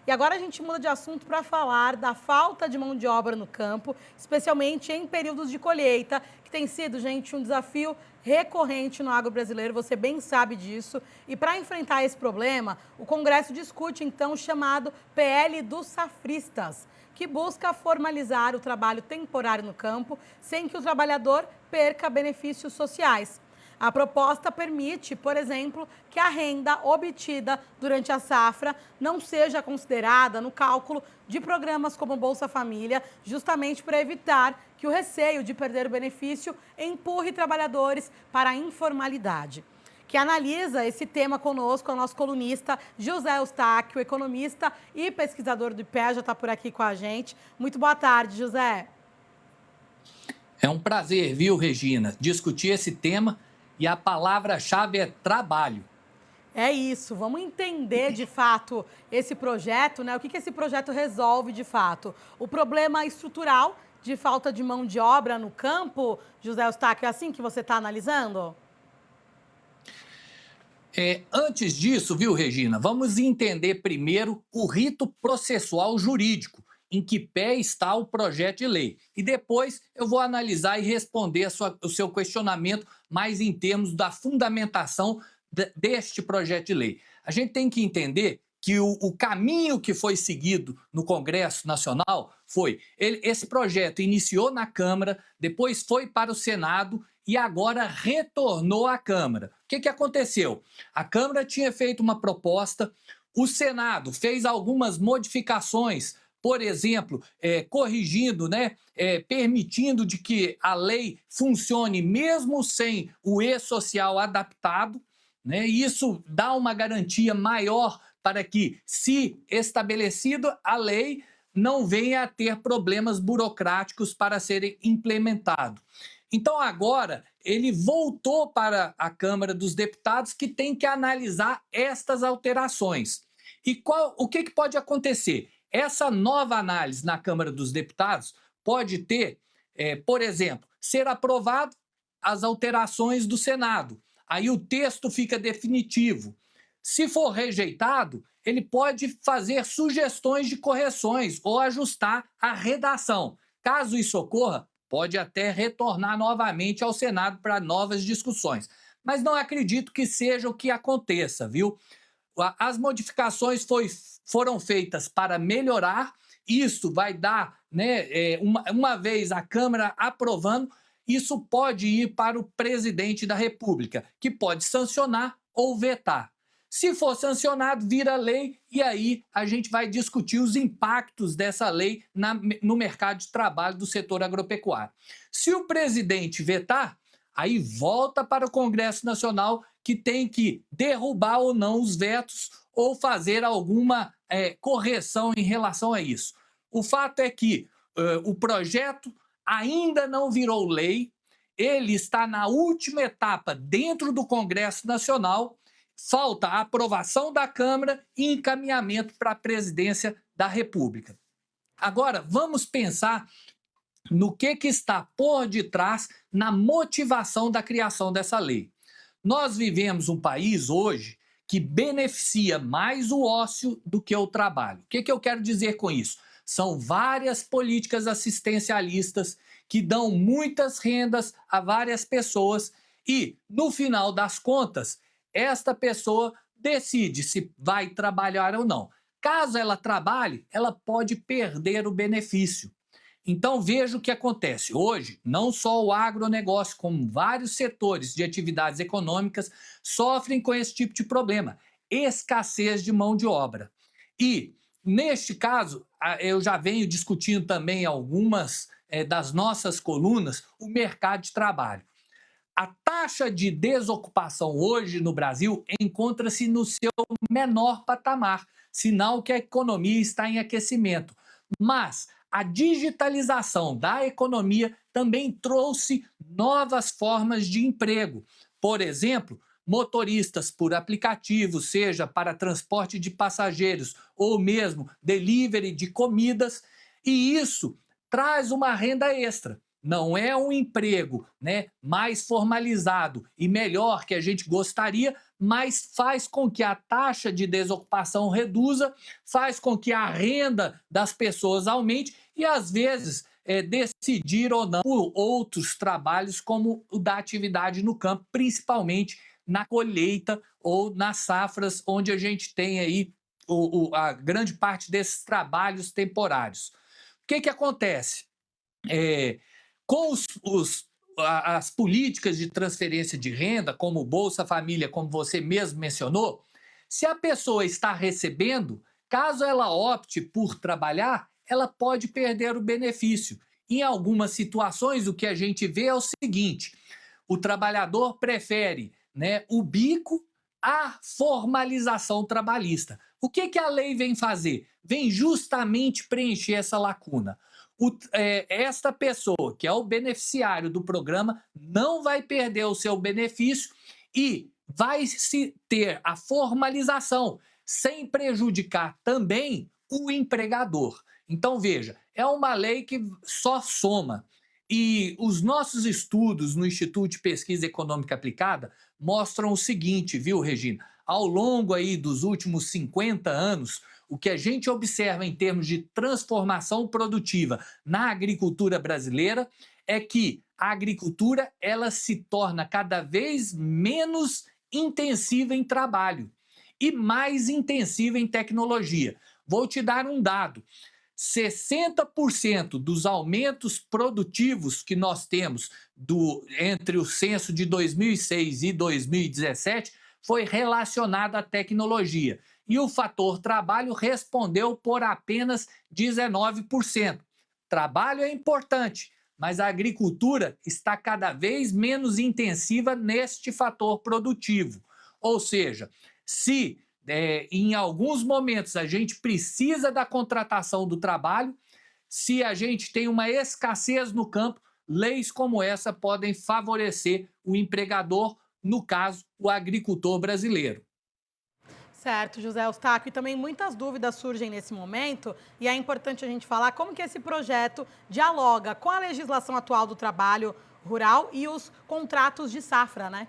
E agora a gente muda de assunto para falar da falta de mão de obra no campo, especialmente em períodos de colheita, que tem sido, gente, um desafio recorrente no agro brasileiro, você bem sabe disso. E para enfrentar esse problema, o Congresso discute então o chamado PL dos Safristas, que busca formalizar o trabalho temporário no campo sem que o trabalhador perca benefícios sociais. A proposta permite, por exemplo, que a renda obtida durante a safra não seja considerada no cálculo de programas como Bolsa Família, justamente para evitar que o receio de perder o benefício empurre trabalhadores para a informalidade. Quem analisa esse tema conosco é o nosso colunista José Eustáquio, economista e pesquisador do IPEA, já está por aqui com a gente. Muito boa tarde, José. É um prazer, viu, Regina, discutir esse tema e a palavra-chave é trabalho. É isso, vamos entender de fato esse projeto, né? O que esse projeto resolve de fato? O problema estrutural de falta de mão de obra no campo, José Eustáquio, é assim que você está analisando? Antes disso, viu, Regina, vamos entender primeiro o rito processual jurídico, em que pé está o projeto de lei. E depois eu vou analisar e responder o seu questionamento mais em termos da fundamentação deste projeto de lei. A gente tem que entender que o caminho que foi seguido no Congresso Nacional foi, esse projeto iniciou na Câmara, depois foi para o Senado e agora retornou à Câmara. O que aconteceu? A Câmara tinha feito uma proposta, o Senado fez algumas modificações, por exemplo, corrigindo, permitindo de que a lei funcione mesmo sem o e-social adaptado, né? E isso dá uma garantia maior para que, se estabelecido a lei, não venha a ter problemas burocráticos para serem implementados. Então, agora, ele voltou para a Câmara dos Deputados, que tem que analisar estas alterações. E o que pode acontecer? Essa nova análise na Câmara dos Deputados pode ter, por exemplo, ser aprovado as alterações do Senado. Aí o texto fica definitivo. Se for rejeitado, ele pode fazer sugestões de correções ou ajustar a redação. Caso isso ocorra, pode até retornar novamente ao Senado para novas discussões. Mas não acredito que seja o que aconteça, viu? As modificações foram feitas para melhorar, isso vai dar, uma vez a Câmara aprovando, isso pode ir para o presidente da República, que pode sancionar ou vetar. Se for sancionado, vira lei e aí a gente vai discutir os impactos dessa lei no mercado de trabalho do setor agropecuário. Se o presidente vetar, aí volta para o Congresso Nacional, que tem que derrubar ou não os vetos ou fazer alguma correção em relação a isso. O fato é que o projeto ainda não virou lei, ele está na última etapa dentro do Congresso Nacional, falta a aprovação da Câmara e encaminhamento para a presidência da República. Agora, vamos pensar no que está por detrás na motivação da criação dessa lei. Nós vivemos um país hoje que beneficia mais o ócio do que o trabalho. O que eu quero dizer com isso? São várias políticas assistencialistas que dão muitas rendas a várias pessoas e, no final das contas, esta pessoa decide se vai trabalhar ou não. Caso ela trabalhe, ela pode perder o benefício. Então, veja o que acontece. Hoje, não só o agronegócio, como vários setores de atividades econômicas sofrem com esse tipo de problema, escassez de mão de obra. E, neste caso, eu já venho discutindo também algumas das nossas colunas, o mercado de trabalho. A taxa de desocupação hoje no Brasil encontra-se no seu menor patamar, sinal que a economia está em aquecimento. Mas a digitalização da economia também trouxe novas formas de emprego. Por exemplo, motoristas por aplicativo, seja para transporte de passageiros ou mesmo delivery de comidas, e isso traz uma renda extra. não é um emprego, né, mais formalizado e melhor que a gente gostaria, mas faz com que a taxa de desocupação reduza, faz com que a renda das pessoas aumente e, às vezes, decidir ou não por outros trabalhos, como o da atividade no campo, principalmente na colheita ou nas safras, onde a gente tem aí a grande parte desses trabalhos temporários. O que acontece? Com as políticas de transferência de renda, como o Bolsa Família, como você mesmo mencionou, se a pessoa está recebendo, caso ela opte por trabalhar, ela pode perder o benefício. Em algumas situações, o que a gente vê é o seguinte: o trabalhador prefere, né, o bico à formalização trabalhista. O que a lei vem fazer? Vem justamente preencher essa lacuna. Esta pessoa, que é o beneficiário do programa, não vai perder o seu benefício e vai se ter a formalização, sem prejudicar também o empregador. Então, veja, é uma lei que só soma. E os nossos estudos no Instituto de Pesquisa Econômica Aplicada mostram o seguinte, viu, Regina? Ao longo aí dos últimos 50 anos, o que a gente observa em termos de transformação produtiva na agricultura brasileira é que a agricultura ela se torna cada vez menos intensiva em trabalho e mais intensiva em tecnologia. Vou te dar um dado: 60% dos aumentos produtivos que nós temos entre o censo de 2006 e 2017 foi relacionado à tecnologia. E o fator trabalho respondeu por apenas 19%. Trabalho é importante, mas a agricultura está cada vez menos intensiva neste fator produtivo. Ou seja, se em alguns momentos a gente precisa da contratação do trabalho, se a gente tem uma escassez no campo, leis como essa podem favorecer o empregador, no caso, o agricultor brasileiro. Certo, José Eustáquio. E também muitas dúvidas surgem nesse momento e é importante a gente falar como que esse projeto dialoga com a legislação atual do trabalho rural e os contratos de safra, né?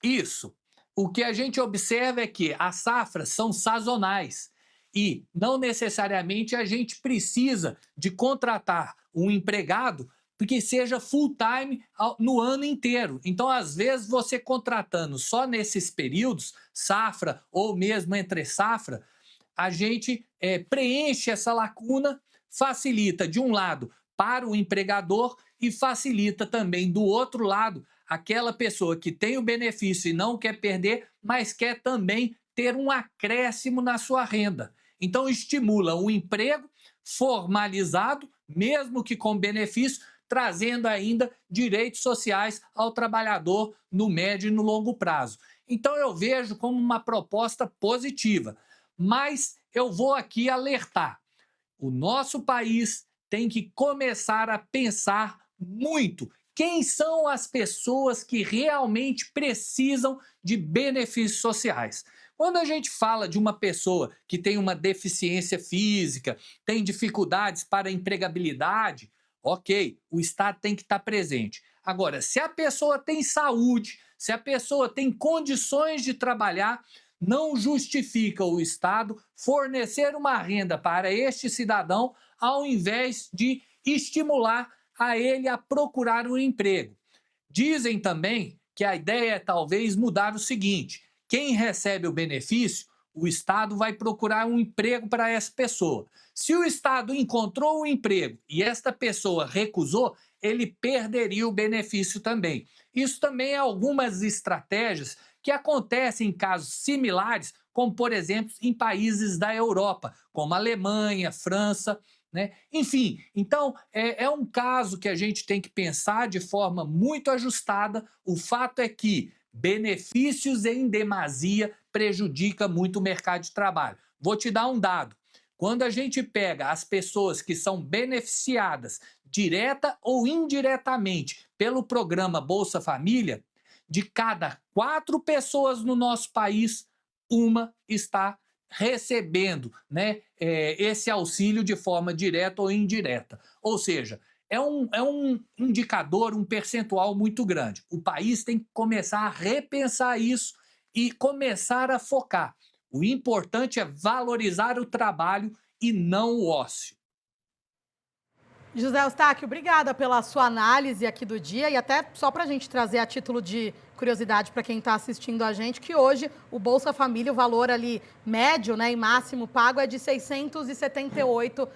Isso. O que a gente observa é que as safras são sazonais e não necessariamente a gente precisa de contratar um empregado que seja full time no ano inteiro. Então, às vezes, você contratando só nesses períodos, safra ou mesmo entre safra, a gente preenche essa lacuna, facilita de um lado para o empregador e facilita também do outro lado aquela pessoa que tem o benefício e não quer perder, mas quer também ter um acréscimo na sua renda. Então, estimula o emprego formalizado, mesmo que com benefício, trazendo ainda direitos sociais ao trabalhador no médio e no longo prazo. Então, eu vejo como uma proposta positiva, mas eu vou aqui alertar: o nosso país tem que começar a pensar muito quem são as pessoas que realmente precisam de benefícios sociais. Quando a gente fala de uma pessoa que tem uma deficiência física, tem dificuldades para empregabilidade, ok, o Estado tem que estar presente. Agora, se a pessoa tem saúde, se a pessoa tem condições de trabalhar, não justifica o Estado fornecer uma renda para este cidadão ao invés de estimular a ele a procurar um emprego. Dizem também que a ideia é talvez mudar o seguinte: quem recebe o benefício, o Estado vai procurar um emprego para essa pessoa. Se o Estado encontrou um emprego e esta pessoa recusou, ele perderia o benefício também. Isso também é algumas estratégias que acontecem em casos similares, como, por exemplo, em países da Europa, como Alemanha, França, né? Enfim, então é um caso que a gente tem que pensar de forma muito ajustada. O fato é que benefícios em demasia prejudica muito o mercado de trabalho. Vou te dar um dado. Quando a gente pega as pessoas que são beneficiadas direta ou indiretamente pelo programa Bolsa Família, de cada 4 pessoas no nosso país, uma está recebendo, né, esse auxílio de forma direta ou indireta. Ou seja, é um indicador, um percentual muito grande. O país tem que começar a repensar isso e começar a focar. O importante é valorizar o trabalho e não o ócio. José Eustáquio, obrigada pela sua análise aqui do dia e até só para a gente trazer a título de curiosidade para quem está assistindo a gente, que hoje o Bolsa Família, o valor ali médio, né, e máximo pago é de R$ 678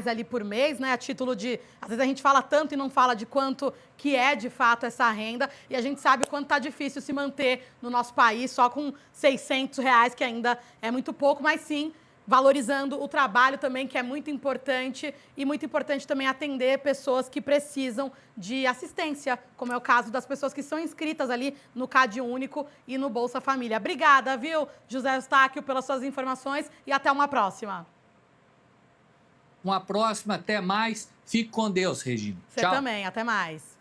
ali por mês, né, a título de, às vezes a gente fala tanto e não fala de quanto que é de fato essa renda e a gente sabe o quanto está difícil se manter no nosso país só com R$ 600, que ainda é muito pouco, mas sim valorizando o trabalho também, que é muito importante, e muito importante também atender pessoas que precisam de assistência, como é o caso das pessoas que são inscritas ali no Cade Único e no Bolsa Família. Obrigada, viu, José Eustáquio, pelas suas informações e até uma próxima. Uma próxima, até mais. Fique com Deus, Regina. Você Tchau. também, até mais.